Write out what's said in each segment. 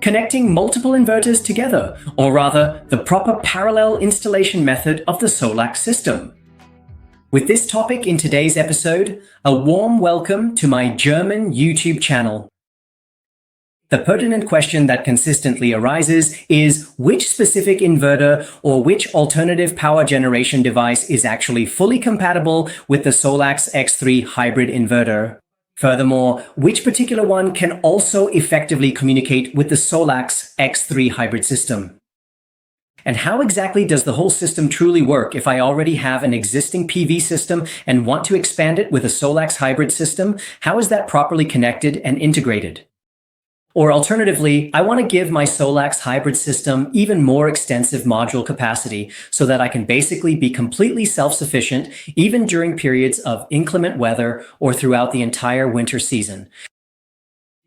connecting multiple inverters together, or rather, the proper parallel installation method of the SolaX system. With this topic in today's episode, a warm welcome to my German YouTube channel. The pertinent question that consistently arises is which specific inverter or which alternative power generation device is actually fully compatible with the SolaX X3 Hybrid inverter. Furthermore, which particular one can also effectively communicate with the SolaX X3 Hybrid system? And how exactly does the whole system truly work if I already have an existing PV system and want to expand it with a SolaX Hybrid system? How is that properly connected and integrated? Or alternatively, I want to give my SolaX Hybrid system even more extensive module capacity so that I can basically be completely self-sufficient even during periods of inclement weather or throughout the entire winter season.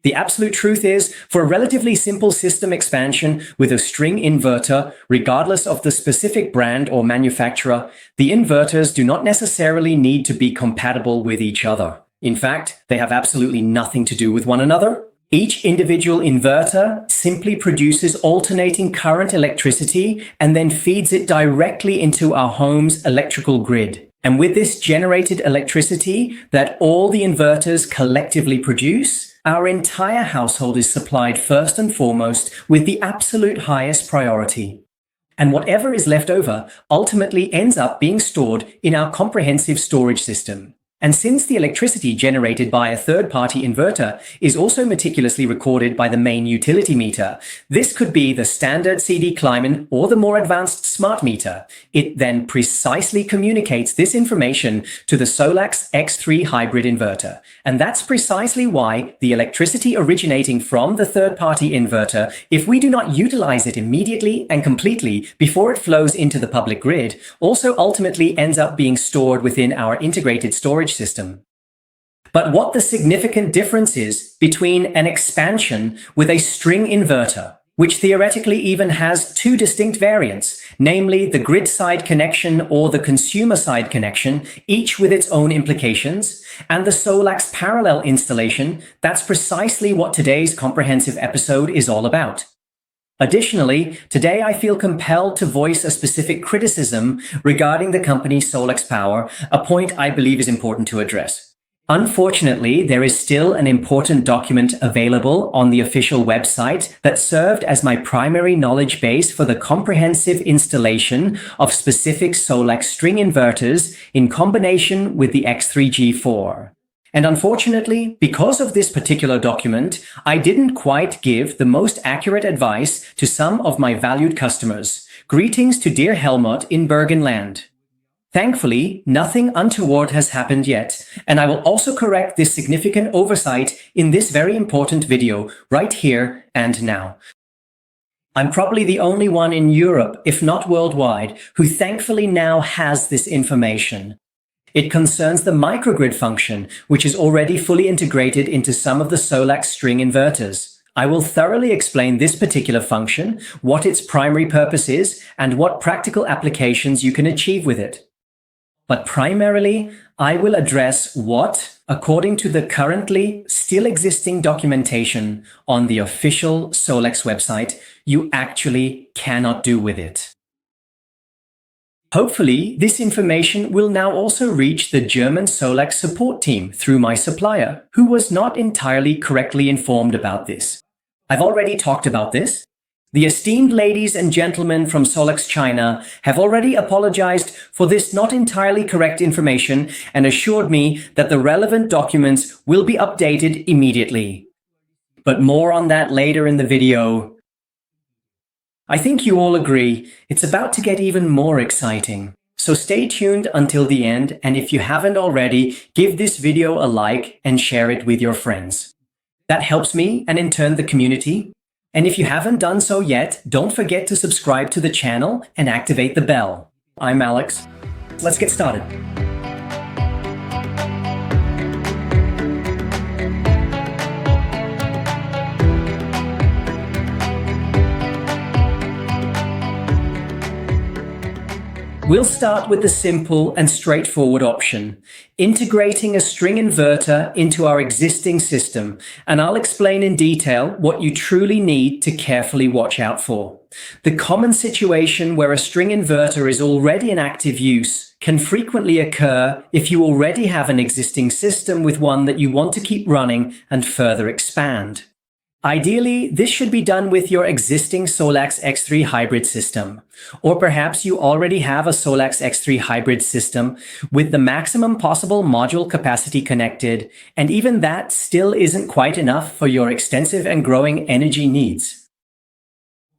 The absolute truth is, for a relatively simple system expansion with a string inverter, regardless of the specific brand or manufacturer, the inverters do not necessarily need to be compatible with each other. In fact, they have absolutely nothing to do with one another. Each individual inverter simply produces alternating current electricity and then feeds it directly into our home's electrical grid. And with this generated electricity that all the inverters collectively produce, our entire household is supplied first and foremost with the absolute highest priority. And whatever is left over ultimately ends up being stored in our comprehensive storage system. And since the electricity generated by a third-party inverter is also meticulously recorded by the main utility meter, this could be the standard CD Kleiman or the more advanced smart meter. It then precisely communicates this information to the SolaX X3 Hybrid inverter. And that's precisely why the electricity originating from the third-party inverter, if we do not utilize it immediately and completely before it flows into the public grid, also ultimately ends up being stored within our integrated storage system. But what the significant difference is between an expansion with a string inverter, which theoretically even has two distinct variants, namely the grid side connection or the consumer side connection, each with its own implications, and the SolaX Parallel Installation, that's precisely what today's comprehensive episode is all about. Additionally, today I feel compelled to voice a specific criticism regarding the company SolaX Power, a point I believe is important to address. Unfortunately, there is still an important document available on the official website that served as my primary knowledge base for the comprehensive installation of specific SolaX string inverters in combination with the X3G4. And unfortunately, because of this particular document, I didn't quite give the most accurate advice to some of my valued customers. Greetings to dear Helmut in Bergenland. Thankfully, nothing untoward has happened yet, and I will also correct this significant oversight in this very important video, right here and now. I'm probably the only one in Europe, if not worldwide, who thankfully now has this information. It concerns the microgrid function, which is already fully integrated into some of the SolaX string inverters. I will thoroughly explain this particular function, what its primary purpose is, and what practical applications you can achieve with it. But primarily, I will address what, according to the currently still existing documentation on the official SolaX website, you actually cannot do with it. Hopefully, this information will now also reach the German SolaX support team through my supplier, who was not entirely correctly informed about this. I've already talked about this. The esteemed ladies and gentlemen from SolaX China have already apologized for this not entirely correct information and assured me that the relevant documents will be updated immediately. But more on that later in the video. I think you all agree, it's about to get even more exciting. So stay tuned until the end, and if you haven't already, give this video a like and share it with your friends. That helps me and in turn the community. And if you haven't done so yet, don't forget to subscribe to the channel and activate the bell. I'm Alex. Let's get started. We'll start with the simple and straightforward option, integrating a string inverter into our existing system, and I'll explain in detail what you truly need to carefully watch out for. The common situation where a string inverter is already in active use can frequently occur if you already have an existing system with one that you want to keep running and further expand. Ideally, this should be done with your existing SolaX X3 Hybrid system. Or perhaps you already have a SolaX X3 Hybrid system with the maximum possible module capacity connected, and even that still isn't quite enough for your extensive and growing energy needs.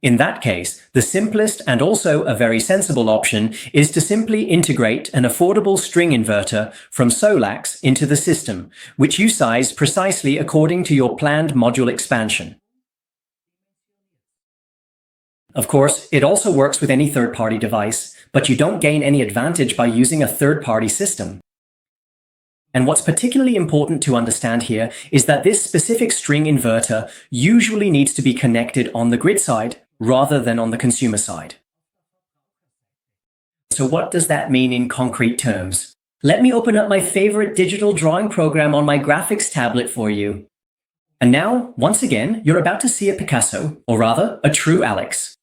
In that case, the simplest and also a very sensible option is to simply integrate an affordable string inverter from SolaX into the system, which you size precisely according to your planned module expansion. Of course, it also works with any third-party device, but you don't gain any advantage by using a third-party system. And what's particularly important to understand here is that this specific string inverter usually needs to be connected on the grid side rather than on the consumer side. So what does that mean in concrete terms? Let me open up my favorite digital drawing program on my graphics tablet for you. And now, once again, you're about to see a Picasso, or rather, a true Alex.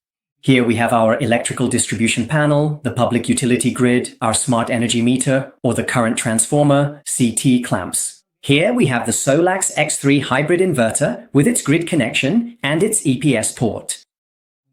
Here we have our electrical distribution panel, the public utility grid, our smart energy meter, or the current transformer, CT clamps. Here we have the SolaX X3 Hybrid inverter with its grid connection and its EPS port.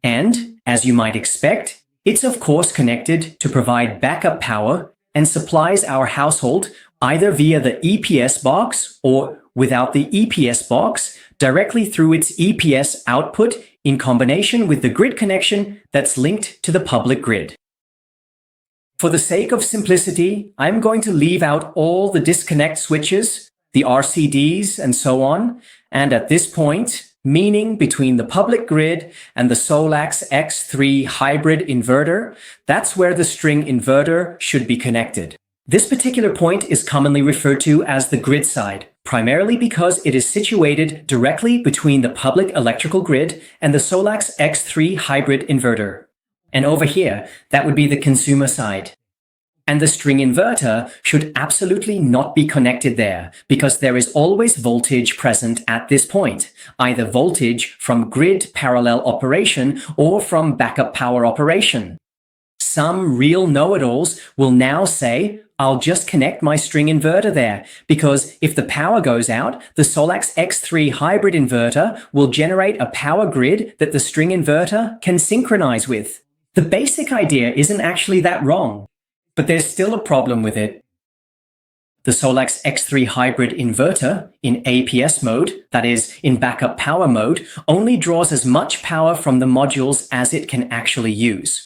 And, as you might expect, it's of course connected to provide backup power and supplies our household either via the EPS box or without the EPS box directly through its EPS output in combination with the grid connection that's linked to the public grid. For the sake of simplicity, I'm going to leave out all the disconnect switches, the RCDs, and so on, and at this point, meaning between the public grid and the SolaX X3 Hybrid inverter, that's where the string inverter should be connected. This particular point is commonly referred to as the grid side, primarily because it is situated directly between the public electrical grid and the SolaX X3 Hybrid inverter. And over here, that would be the consumer side. And the string inverter should absolutely not be connected there, because there is always voltage present at this point, either voltage from grid parallel operation or from backup power operation. Some real know-it-alls will now say, I'll just connect my string inverter there, because if the power goes out, the SolaX X3 Hybrid inverter will generate a power grid that the string inverter can synchronize with. The basic idea isn't actually that wrong. But there's still a problem with it. The SolaX X3 Hybrid inverter in APS mode, that is, in backup power mode, only draws as much power from the modules as it can actually use.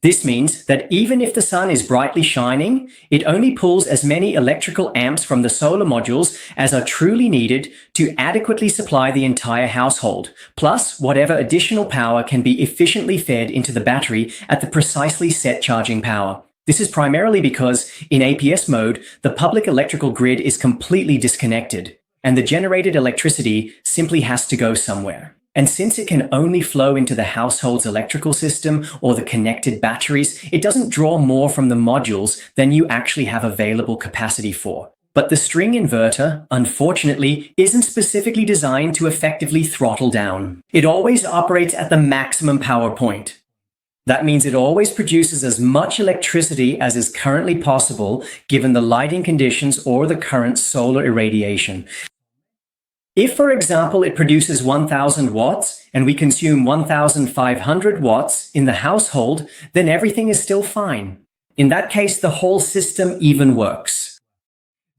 This means that even if the sun is brightly shining, it only pulls as many electrical amps from the solar modules as are truly needed to adequately supply the entire household, plus whatever additional power can be efficiently fed into the battery at the precisely set charging power. This is primarily because, in APS mode, the public electrical grid is completely disconnected, and the generated electricity simply has to go somewhere. And since it can only flow into the household's electrical system or the connected batteries, it doesn't draw more from the modules than you actually have available capacity for. But the string inverter, unfortunately, isn't specifically designed to effectively throttle down. It always operates at the maximum power point. That means it always produces as much electricity as is currently possible given the lighting conditions or the current solar irradiation. If, for example, it produces 1000 watts and we consume 1500 watts in the household, then everything is still fine. In that case, the whole system even works.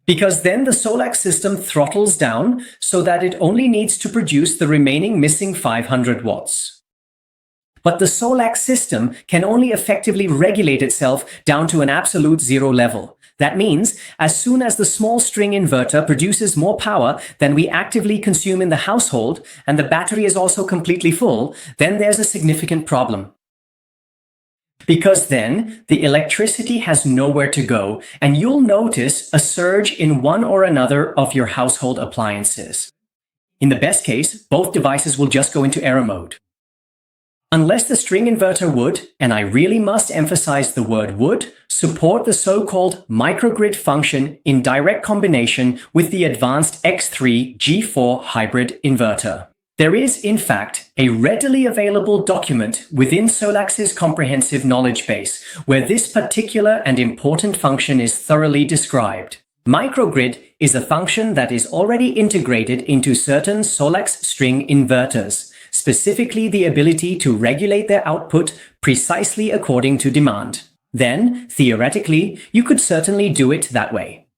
Because then the SolaX system throttles down so that it only needs to produce the remaining missing 500 watts. But the SolaX system can only effectively regulate itself down to an absolute zero level. That means, as soon as the small string inverter produces more power than we actively consume in the household, and the battery is also completely full, then there's a significant problem. Because then, the electricity has nowhere to go, and you'll notice a surge in one or another of your household appliances. In the best case, both devices will just go into error mode. Unless the string inverter would, and I really must emphasize the word would, support the so-called microgrid function in direct combination with the advanced X3 G4 hybrid inverter. There is, in fact, a readily available document within SolaX's comprehensive knowledge base where this particular and important function is thoroughly described. Microgrid is a function that is already integrated into certain SolaX string inverters, specifically the ability to regulate their output precisely according to demand. Then, theoretically, you could certainly do it that way.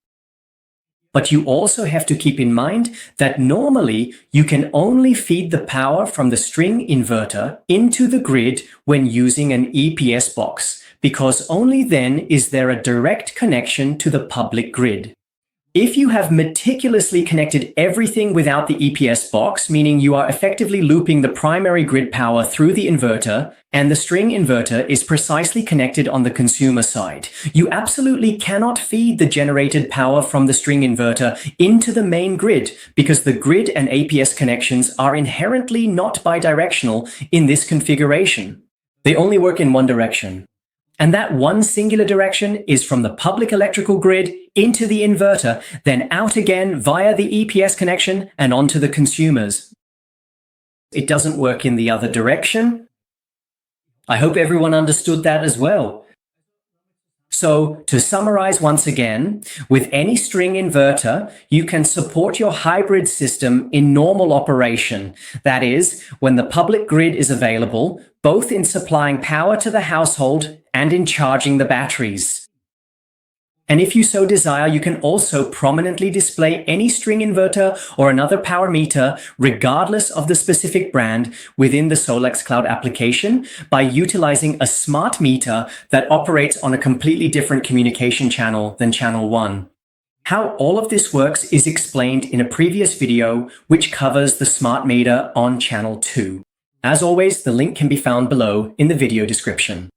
But you also have to keep in mind that normally you can only feed the power from the string inverter into the grid when using an EPS box, because only then is there a direct connection to the public grid. If you have meticulously connected everything without the EPS box, meaning you are effectively looping the primary grid power through the inverter, and the string inverter is precisely connected on the consumer side, you absolutely cannot feed the generated power from the string inverter into the main grid, because the grid and APS connections are inherently not bidirectional in this configuration. They only work in one direction. And that one singular direction is from the public electrical grid into the inverter, then out again via the EPS connection and onto the consumers. It doesn't work in the other direction. I hope everyone understood that as well. So, to summarize once again, with any string inverter, you can support your hybrid system in normal operation. That is, when the public grid is available, both in supplying power to the household and in charging the batteries. And if you so desire, you can also prominently display any string inverter or another power meter, regardless of the specific brand, within the SolaX Cloud application by utilizing a smart meter that operates on a completely different communication channel than channel 1. How all of this works is explained in a previous video, which covers the smart meter on channel 2. As always, the link can be found below in the video description.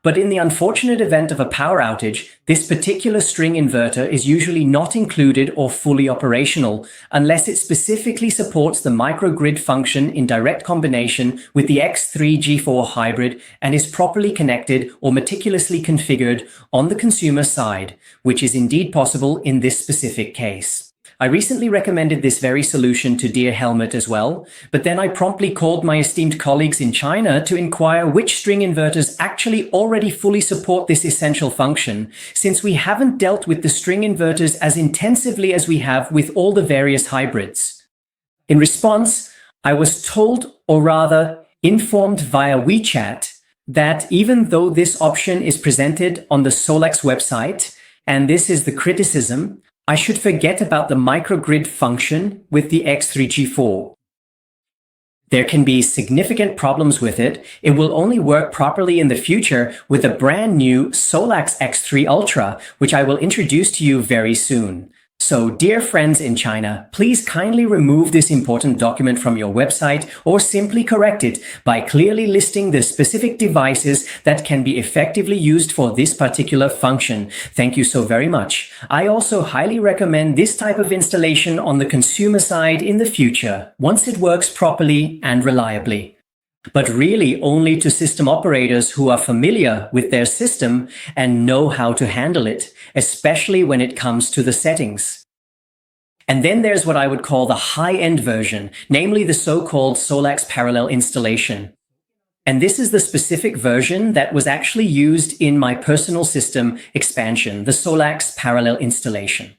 But in the unfortunate event of a power outage, this particular string inverter is usually not included or fully operational unless it specifically supports the microgrid function in direct combination with the X3 G4 hybrid and is properly connected or meticulously configured on the consumer side, which is indeed possible in this specific case. I recently recommended this very solution to dear Helmut as well, but then I promptly called my esteemed colleagues in China to inquire which string inverters actually already fully support this essential function, since we haven't dealt with the string inverters as intensively as we have with all the various hybrids. In response, I was told, or rather informed via WeChat, that even though this option is presented on the SolaX website, and this is the criticism, I should forget about the microgrid function with the X3G4. There can be significant problems with it. It will only work properly in the future with a brand new SolaX X3 Ultra, which I will introduce to you very soon. So, dear friends in China, please kindly remove this important document from your website or simply correct it by clearly listing the specific devices that can be effectively used for this particular function. Thank you so very much. I also highly recommend this type of installation on the consumer side in the future, once it works properly and reliably. But really only to system operators who are familiar with their system and know how to handle it, especially when it comes to the settings. And then there's what I would call the high-end version, namely the so-called SolaX Parallel Installation. And this is the specific version that was actually used in my personal system expansion, the SolaX Parallel Installation.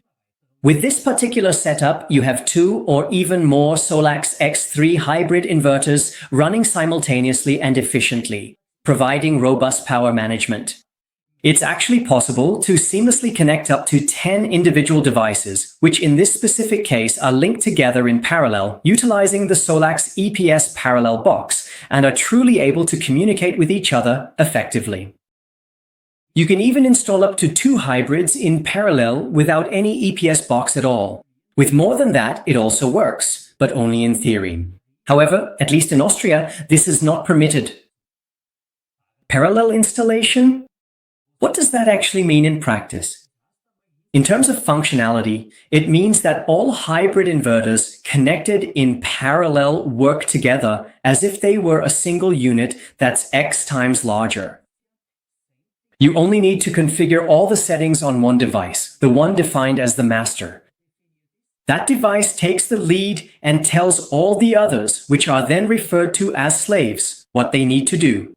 With this particular setup, you have 2 or even more SolaX X3 Hybrid inverters running simultaneously and efficiently, providing robust power management. It's actually possible to seamlessly connect up to 10 individual devices, which in this specific case are linked together in parallel, utilizing the SolaX EPS parallel box, and are truly able to communicate with each other effectively. You can even install up to 2 hybrids in parallel without any EPS box at all. With more than that, it also works, but only in theory. However, at least in Austria, this is not permitted. Parallel installation? What does that actually mean in practice? In terms of functionality, it means that all hybrid inverters connected in parallel work together as if they were a single unit that's X times larger. You only need to configure all the settings on one device, the one defined as the master. That device takes the lead and tells all the others, which are then referred to as slaves, what they need to do.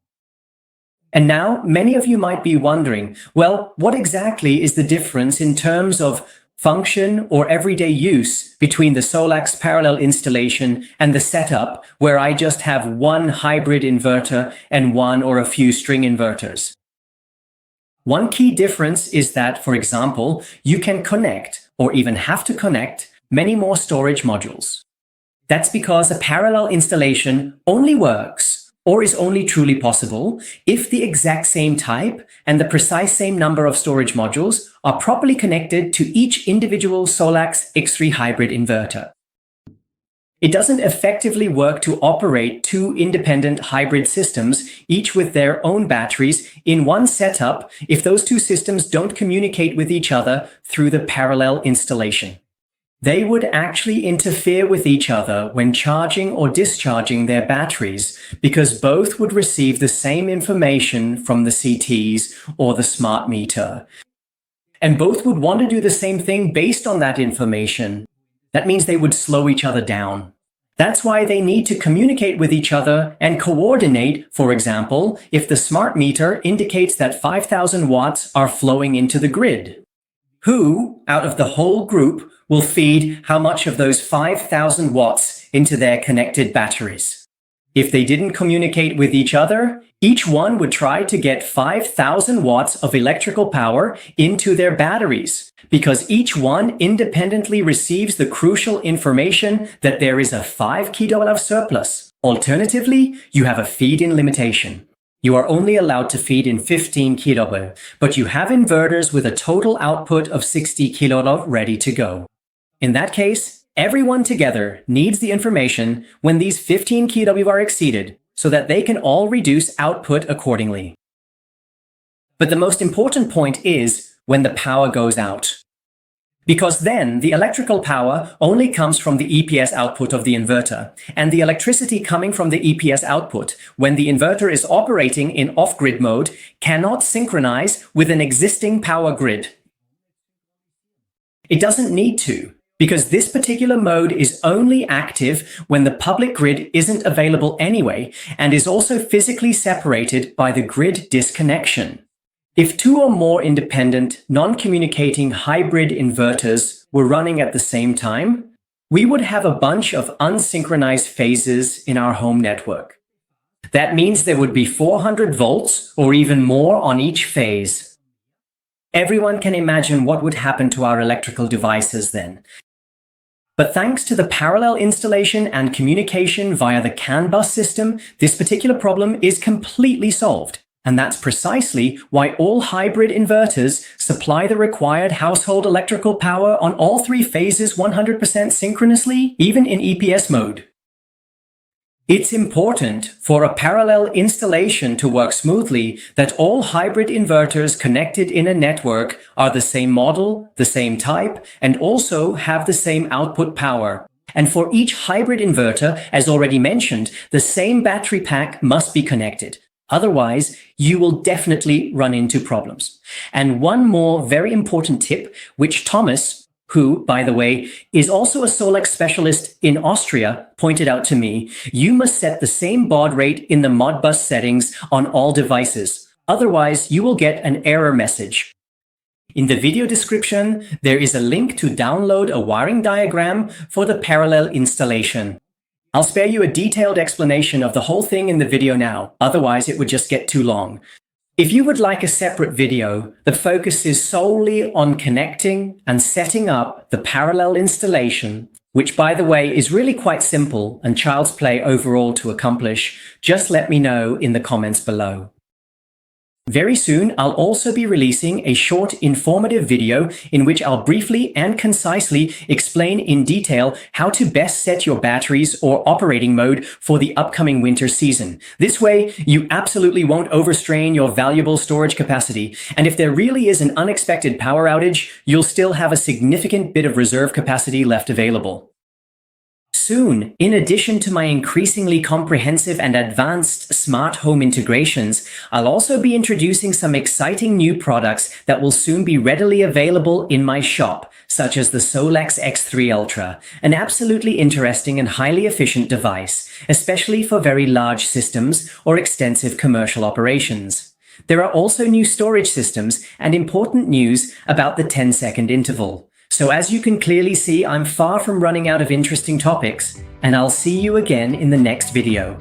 And now, many of you might be wondering, well, what exactly is the difference in terms of function or everyday use between the SolaX Parallel Installation and the setup where I just have one hybrid inverter and one or a few string inverters? One key difference is that, for example, you can connect, or even have to connect, many more storage modules. That's because a parallel installation only works or is only truly possible if the exact same type and the precise same number of storage modules are properly connected to each individual SolaX X3 Hybrid inverter. It doesn't effectively work to operate two independent hybrid systems, each with their own batteries, in one setup if those two systems don't communicate with each other through the parallel installation. They would actually interfere with each other when charging or discharging their batteries because both would receive the same information from the CTs or the smart meter. And both would want to do the same thing based on that information. That means they would slow each other down. That's why they need to communicate with each other and coordinate, for example, if the smart meter indicates that 5,000 watts are flowing into the grid. Who, out of the whole group, will feed how much of those 5,000 watts into their connected batteries? If they didn't communicate with each other, each one would try to get 5,000 watts of electrical power into their batteries, because each one independently receives the crucial information that there is a 5 kW surplus. Alternatively, you have a feed-in limitation. You are only allowed to feed in 15 kW, but you have inverters with a total output of 60 kW ready to go. In that case, everyone together needs the information when these 15 kW are exceeded so that they can all reduce output accordingly. But the most important point is when the power goes out. Because then the electrical power only comes from the EPS output of the inverter, and the electricity coming from the EPS output when the inverter is operating in off-grid mode cannot synchronize with an existing power grid. It doesn't need to, because this particular mode is only active when the public grid isn't available anyway and is also physically separated by the grid disconnection. If two or more independent, non-communicating hybrid inverters were running at the same time, we would have a bunch of unsynchronized phases in our home network. That means there would be 400 volts or even more on each phase. Everyone can imagine what would happen to our electrical devices then. But thanks to the parallel installation and communication via the CAN bus system, this particular problem is completely solved. And that's precisely why all hybrid inverters supply the required household electrical power on all three phases 100% synchronously, even in EPS mode. It's important for a parallel installation to work smoothly that all hybrid inverters connected in a network are the same model, the same type, and also have the same output power. And for each hybrid inverter, as already mentioned, the same battery pack must be connected. Otherwise, you will definitely run into problems. And one more very important tip, which Thomas, who, by the way, is also a SolaX specialist in Austria, pointed out to me, you must set the same baud rate in the Modbus settings on all devices. Otherwise, you will get an error message. In the video description, there is a link to download a wiring diagram for the parallel installation. I'll spare you a detailed explanation of the whole thing in the video now, otherwise it would just get too long. If you would like a separate video that focuses solely on connecting and setting up the parallel installation, which by the way is really quite simple and child's play overall to accomplish, just let me know in the comments below. Very soon, I'll also be releasing a short informative video in which I'll briefly and concisely explain in detail how to best set your batteries or operating mode for the upcoming winter season. This way, you absolutely won't overstrain your valuable storage capacity, and if there really is an unexpected power outage, you'll still have a significant bit of reserve capacity left available. Soon, in addition to my increasingly comprehensive and advanced smart home integrations, I'll also be introducing some exciting new products that will soon be readily available in my shop, such as the SolaX X3 Ultra, an absolutely interesting and highly efficient device, especially for very large systems or extensive commercial operations. There are also new storage systems and important news about the 10-second interval. So as you can clearly see, I'm far from running out of interesting topics, and I'll see you again in the next video.